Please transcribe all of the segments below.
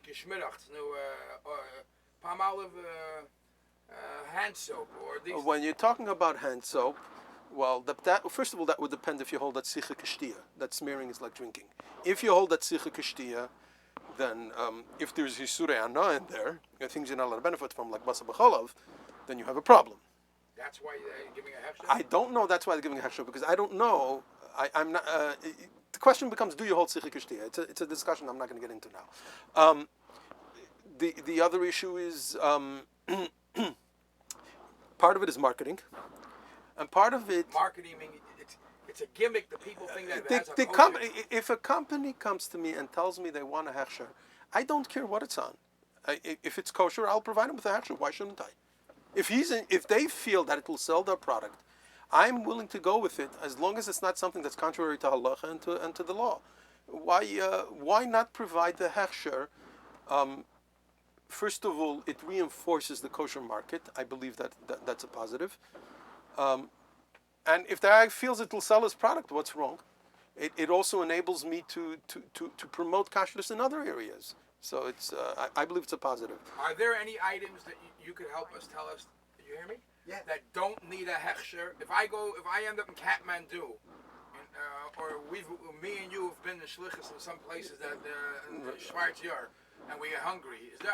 geschmiddacht, palm olive hand soap or these. When you're talking about hand soap, well, that first of all, that would depend if you hold that sicha kashtia, that smearing is like drinking. If you hold that sicha kashtia, then if there's Yisure Ana in there, things you're not allowed to benefit from, like Basa B'chalav, then you have a problem. That's why they're giving a hechsher? I don't know that's why they're giving a hechsher, because I don't know. I'm not. The question becomes, do you hold sicha kashtia? It's a discussion I'm not going to get into now. The other issue is part of it is marketing, and part of it. Marketing, I mean, it's a gimmick that people think that it has if a company comes to me and tells me they want a hechsher, I don't care what it's on. If it's kosher, I'll provide them with a hechsher. Why shouldn't I? If they feel that it will sell their product, I'm willing to go with it as long as it's not something that's contrary to halacha and to the law. Why not provide the hechsher? First of all, it reinforces the kosher market. I believe that's a positive. And if the guy feels it will sell his product, what's wrong? It also enables me to promote kashrus in other areas. So I believe it's a positive. Are there any items that you could help us tell us? You hear me? Yeah. That don't need a hechsher. If I end up in Kathmandu, or me and you have been to shlichus in some places that in Schweiz Yar, and we get hungry. Is there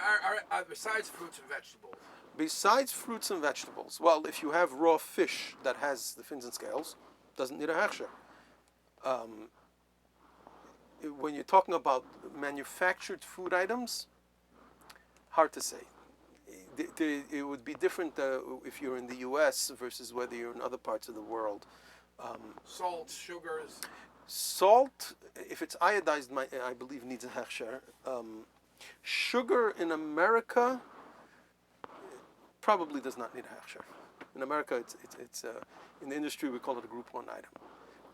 are besides fruits and vegetables? Besides fruits and vegetables, well, if you have raw fish that has the fins and scales, doesn't need a hechsher. When you're talking about manufactured food items, hard to say. It would be different if you're in the U.S. versus whether you're in other parts of the world. Salt, sugars. Salt, if it's iodized, I believe needs a hechsher. Sugar in America probably does not need a hechsher. In America, it's in the industry we call it a Group 1 item.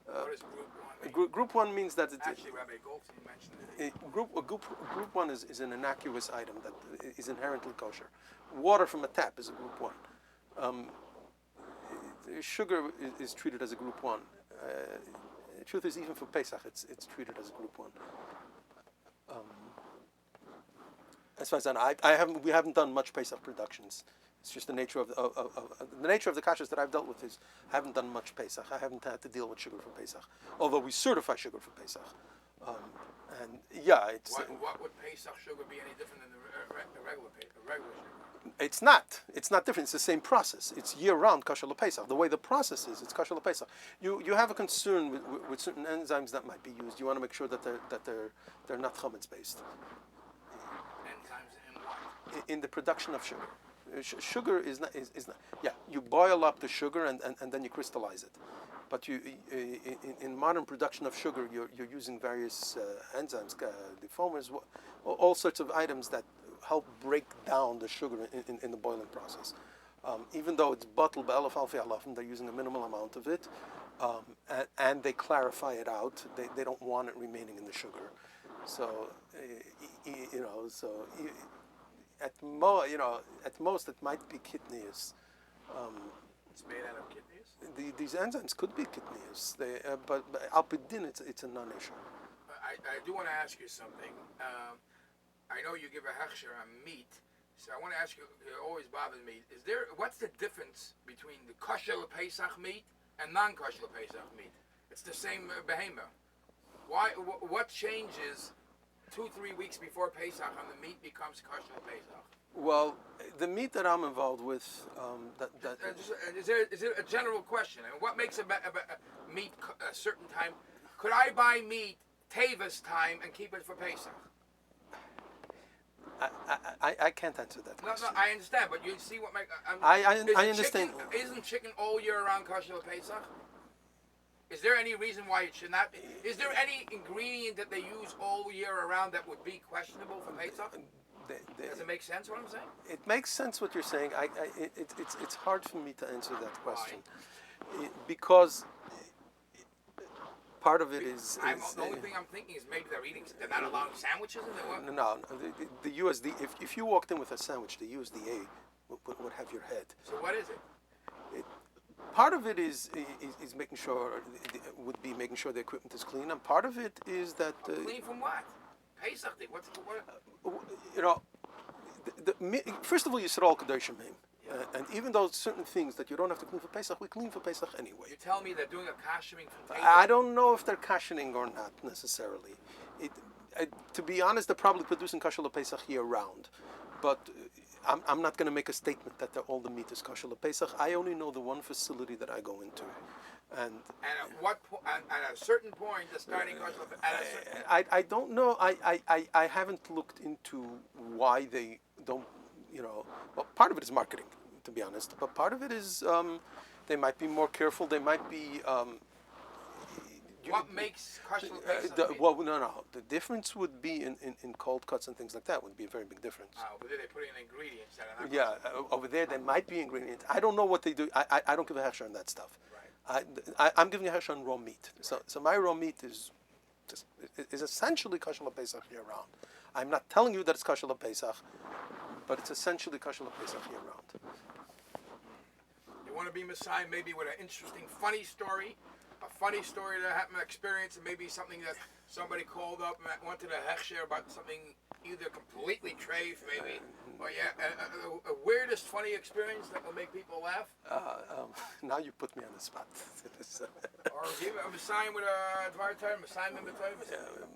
What is Group 1 mean? Group 1 means that it's Actually, Rabbi Goldstein mentioned it. Group 1 is an innocuous item that is inherently kosher. Water from a tap is a Group 1. Sugar is treated as a Group 1. The truth is, even for Pesach, it's treated as a Group 1. As far as I know, we haven't done much Pesach productions. It's just the nature of the kashrus that I've dealt with is I haven't done much Pesach. I haven't had to deal with sugar for Pesach, although we certify sugar for Pesach. And yeah, it's. What would Pesach sugar be any different than the regular sugar? It's not. It's not different. It's the same process. It's year-round kosher Pesach. The way the process is, it's kosher Pesach. You have a concern with certain enzymes that might be used. You want to make sure that they're not chametz based. Enzymes in what? In the production of sugar. Sugar is not. Yeah, you boil up the sugar and then you crystallize it. But in modern production of sugar, you're using various enzymes, defoamers, all sorts of items that help break down the sugar in the boiling process. Even though it's bottled by Elef Alfi Alafim, they're using a minimal amount of it, and they clarify it out. They don't want it remaining in the sugar. So, at most it might be kidneys. It's made out of kidneys? These enzymes could be kidneys, but alpidin, it's a non-issue. I do want to ask you something. I know you give a hechsher on meat, so I want to ask you, it always bothers me, what's the difference between the kosher Pesach meat and non-kosher Pesach meat? It's the same behemoth. What changes 2-3 weeks before Pesach and the meat becomes kosher Pesach? Well, the meat that I'm involved with, is there a general question? And what makes a meat a certain time? Could I buy meat Tevis time and keep it for Pesach? I can't answer that question. No, I understand, but you see what I understand. Isn't chicken all year round kosher Pesach? Is there any reason why it should not be? Is there any ingredient that they use all year around that would be questionable for Pesach? Does it make sense what I'm saying? It makes sense what you're saying. It's hard for me to answer that question. Because part of it is the only thing I'm thinking is maybe they're not allowing sandwiches in there. No. The USD. If you walked in with a sandwich, the USDA would have your head. So what is it? Part of it is making sure the equipment is clean, and part of it is that clean from what? Pesach thing. What? You know, first of all, Yisrael Kadoshim Him. And even though certain things that you don't have to clean for Pesach, we clean for Pesach anyway. You tell me they're doing a kashering from Pesach. I don't know if they're kashening or not necessarily. To be honest, they're probably producing kosher Pesach year round. But I'm not going to make a statement that all the meat is kosher Pesach. I only know the one facility that I go into. And at what point? At a certain point, they're starting kosher. I don't know. I haven't looked into why they don't. Well, part of it is marketing, to be honest. But part of it is they might be more careful. They might be. What makes kosher Pesach? No. The difference would be in cold cuts and things like that. Would be a very big difference. Over there, they put in ingredients that are not. Yeah, over there there might be ingredients. I don't know what they do. I don't give a hechsher on that stuff. Right. I'm giving a hechsher on raw meat. So my raw meat is essentially kosher Pesach year round. I'm not telling you that it's kosher Pesach, but it's essentially kosher Pesach year round. You want to be Messiah maybe with an interesting, funny story, that happened, experience, and maybe something that somebody called up and wanted a hechsher about something either completely treif, maybe, or a weirdest funny experience that will make people laugh. Now you put me on the spot. Or give a Messiah with a Dvar Torah, Messiah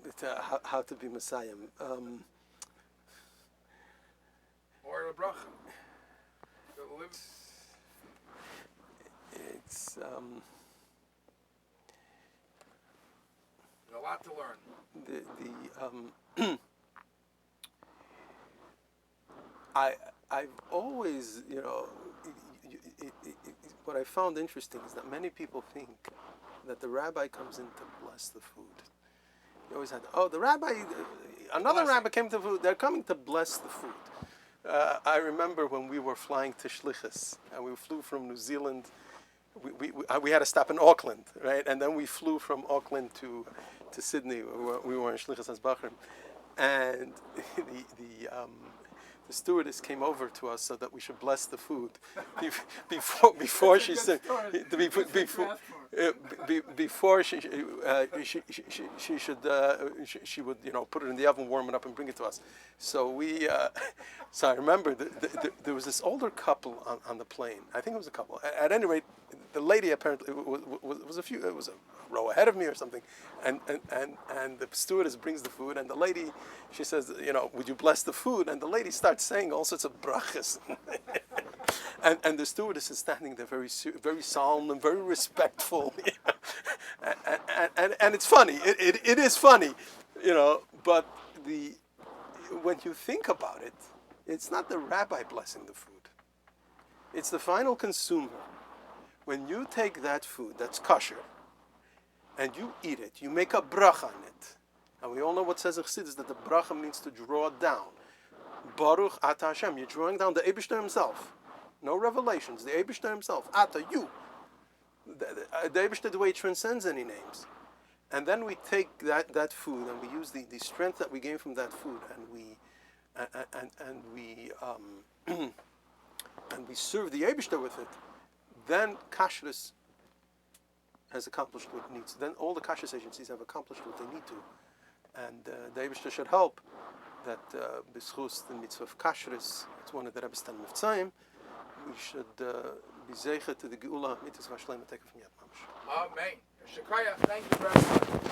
with a how to be Messiah. Or a bracha. It's a lot to learn. I've always, what I found interesting is that many people think that the rabbi comes in to bless the food. You always had, the rabbi, another rabbi came to food. They're coming to bless the food. I remember when we were flying to Shlichus, and we flew from New Zealand. We had to stop in Auckland, right? And then we flew from Auckland to Sydney. We were in Shlichus Hasbachrim, and the stewardess came over to us so that we should bless the food before she said before she would put it in the oven, warm it up, and bring it to us. So so I remember there was this older couple on the plane. I think it was a couple. At any rate, the lady apparently was a row ahead of me or something, and the stewardess brings the food, and the lady, she says, would you bless the food? And the lady starts saying all sorts of brachas. And the stewardess is standing there very solemn and very respectful. and it's funny. It is funny, but when you think about it, it's not the rabbi blessing the food. It's the final consumer. When you take that food that's kosher and you eat it, you make a bracha on it. And we all know what says Chassidus, that the bracha means to draw down. Baruch Ata Hashem, you're drawing down the Eibishter himself. No revelations, the Eibishter himself. Ata, you. The Eibishter, the way it transcends any names. And then we take that food and we use the strength that we gain from that food, and we serve the Eibishter with it. Then kashrus has accomplished what it needs. Then all the kashrus agencies have accomplished what they need to. And the Eibishter should help that b'schus the mitzvah of kashrus, it's one of the Rebbe's 10 mitzvahim, we should be zeicha to the geula mitzvah shleima taken from Yad Mamash. Amen. Shekaya, thank you very much.